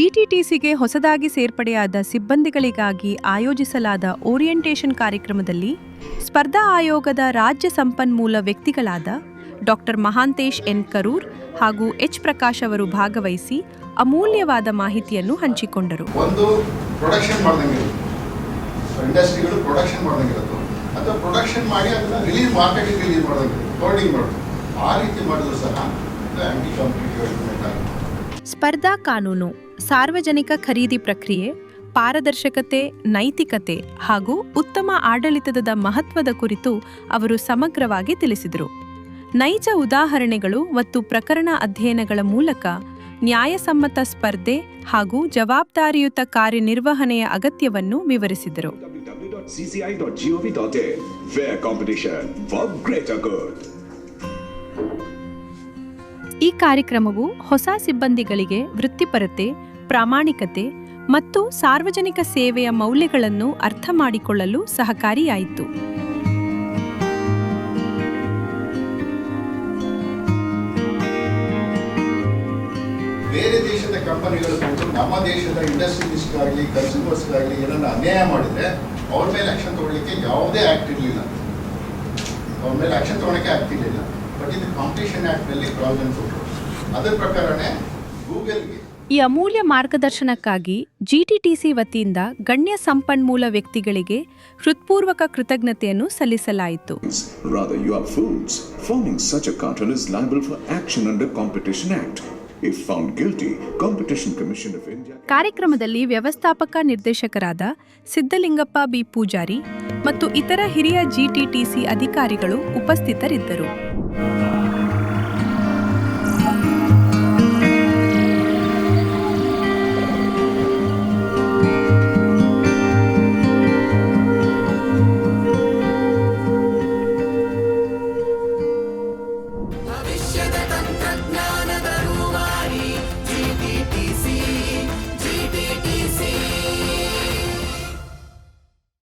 ಜಿಟಿಟಿಸಿಗೆ ಹೊಸದಾಗಿ ಸೇರ್ಪಡೆಯಾದ ಸಿಬ್ಬಂದಿಗಳಿಗಾಗಿ ಆಯೋಜಿಸಲಾದ ಓರಿಯೆಂಟೇಷನ್ ಕಾರ್ಯಕ್ರಮದಲ್ಲಿ ಸ್ಪರ್ಧಾ ಆಯೋಗದ ರಾಜ್ಯ ಸಂಪನ್ಮೂಲ ವ್ಯಕ್ತಿಗಳಾದ ಡಾಕ್ಟರ್ ಮಹಾಂತೇಶ್ ಎನ್ ಕರೂರ್ ಹಾಗೂ ಎಚ್ ಪ್ರಕಾಶ್ ಅವರು ಭಾಗವಹಿಸಿ ಅಮೂಲ್ಯವಾದ ಮಾಹಿತಿಯನ್ನು ಹಂಚಿಕೊಂಡರು. ಒಂದು ಪ್ರೊಡಕ್ಷನ್ ಮಾಡ್ದಂಗಿರುತ್ತೆ, ಇಂಡಸ್ಟ್ರಿಗಳು ಪ್ರೊಡಕ್ಷನ್ ಮಾಡ್ದಂಗಿರುತ್ತೆ, ಅಥವಾ ಪ್ರೊಡಕ್ಷನ್ ಮಾಡಿ ಅದನ್ನ ಮಾರ್ಕೆಟಿಗೆ ರಿಲೀಸ್ ಮಾಡ್ದಂಗಿರುತ್ತೆ, ಹೋರ್ಡಿಂಗ್ ಮಾಡೋದು. ಆ ರೀತಿ ಮಾಡಿದ್ರು ಸಹ ಆಂಟಿ ಕಾಂಪಿಟೇಟಿವ್ ಎಲಿಮೆಂಟ್ ಆಗುತ್ತೆ. ಸ್ಪರ್ಧಾ ಕಾನೂನು, ಸಾರ್ವಜನಿಕ ಖರೀದಿ ಪ್ರಕ್ರಿಯೆ, ಪಾರದರ್ಶಕತೆ, ನೈತಿಕತೆ ಹಾಗೂ ಉತ್ತಮ ಆಡಳಿತದ ಮಹತ್ವದ ಕುರಿತು ಅವರು ಸಮಗ್ರವಾಗಿ ತಿಳಿಸಿದರು. ನೈಜ ಉದಾಹರಣೆಗಳು ಮತ್ತು ಪ್ರಕರಣ ಅಧ್ಯಯನಗಳ ಮೂಲಕ ನ್ಯಾಯಸಮ್ಮತ ಸ್ಪರ್ಧೆ ಹಾಗೂ ಜವಾಬ್ದಾರಿಯುತ ಕಾರ್ಯನಿರ್ವಹಣೆಯ ಅಗತ್ಯವನ್ನು ವಿವರಿಸಿದರು. ಈ ಕಾರ್ಯಕ್ರಮವು ಹೊಸ ಸಿಬ್ಬಂದಿಗಳಿಗೆ ವೃತ್ತಿಪರತೆ, ಪ್ರಾಮಾಣಿಕತೆ ಮತ್ತು ಸಾರ್ವಜನಿಕ ಸೇವೆಯ ಮೌಲ್ಯಗಳನ್ನು ಅರ್ಥ ಮಾಡಿಕೊಳ್ಳಲು ಸಹಕಾರಿಯಾಯಿತು. ಬೇರೆ ದೇಶದ ಕಂಪನಿಗಳು ಬಂದು ನಮ್ಮ ದೇಶದ ಇಂಡಸ್ಟ್ರಿಯಲಿಸ್ಟ್ಗಾಗಲಿ ಕನ್ಸ್ಯೂಮರ್ಸ್ಗಾಗಲಿ ಏನನ್ನ ಅನ್ಯಾಯ ಮಾಡಿದ್ರೆ ಅವ್ರ ಮೇಲೆ ಆಕ್ಷನ್ ತಗೊಳ್ಳಿಕ್ಕೆ ಯಾವುದೇ ಆಕ್ಟ್ ಇರಲಿಲ್ಲ, ಅವ್ರ ಮೇಲೆ ಆಕ್ಷನ್ ತಗೊಳ್ಳೋಕ್ಕೆ ಆಗ್ತಿರ್ಲಿಲ್ಲ. ಬಟ್ ಇದು ಕಾಂಪಿಟೇಷನ್ ಆಕ್ಟ್ನಲ್ಲಿ ಪ್ರಾವಿಷನ್ ಕೊಟ್ಟರು. ಅದರ ಪ್ರಕಾರನೇ ಗೂಗಲ್ಗೆ ಈ ಅಮೂಲ್ಯ ಮಾರ್ಗದರ್ಶನಕ್ಕಾಗಿ ಜಿಟಿಟಿಸಿ ವತಿಯಿಂದ ಗಣ್ಯ ಸಂಪನ್ಮೂಲ ವ್ಯಕ್ತಿಗಳಿಗೆ ಹೃತ್ಪೂರ್ವಕ ಕೃತಜ್ಞತೆಯನ್ನು ಸಲ್ಲಿಸಲಾಯಿತು. Rather, you are fools. Forming such a cartel is liable for action under Competition Act. If found guilty, Competition Commission of India. ಕಾರ್ಯಕ್ರಮದಲ್ಲಿ ವ್ಯವಸ್ಥಾಪಕ ನಿರ್ದೇಶಕರಾದ ಸಿದ್ದಲಿಂಗಪ್ಪ ಬಿ ಪೂಜಾರಿ ಮತ್ತು ಇತರ ಹಿರಿಯ ಜಿಟಿಟಿಸಿ ಅಧಿಕಾರಿಗಳು ಉಪಸ್ಥಿತರಿದ್ದರು.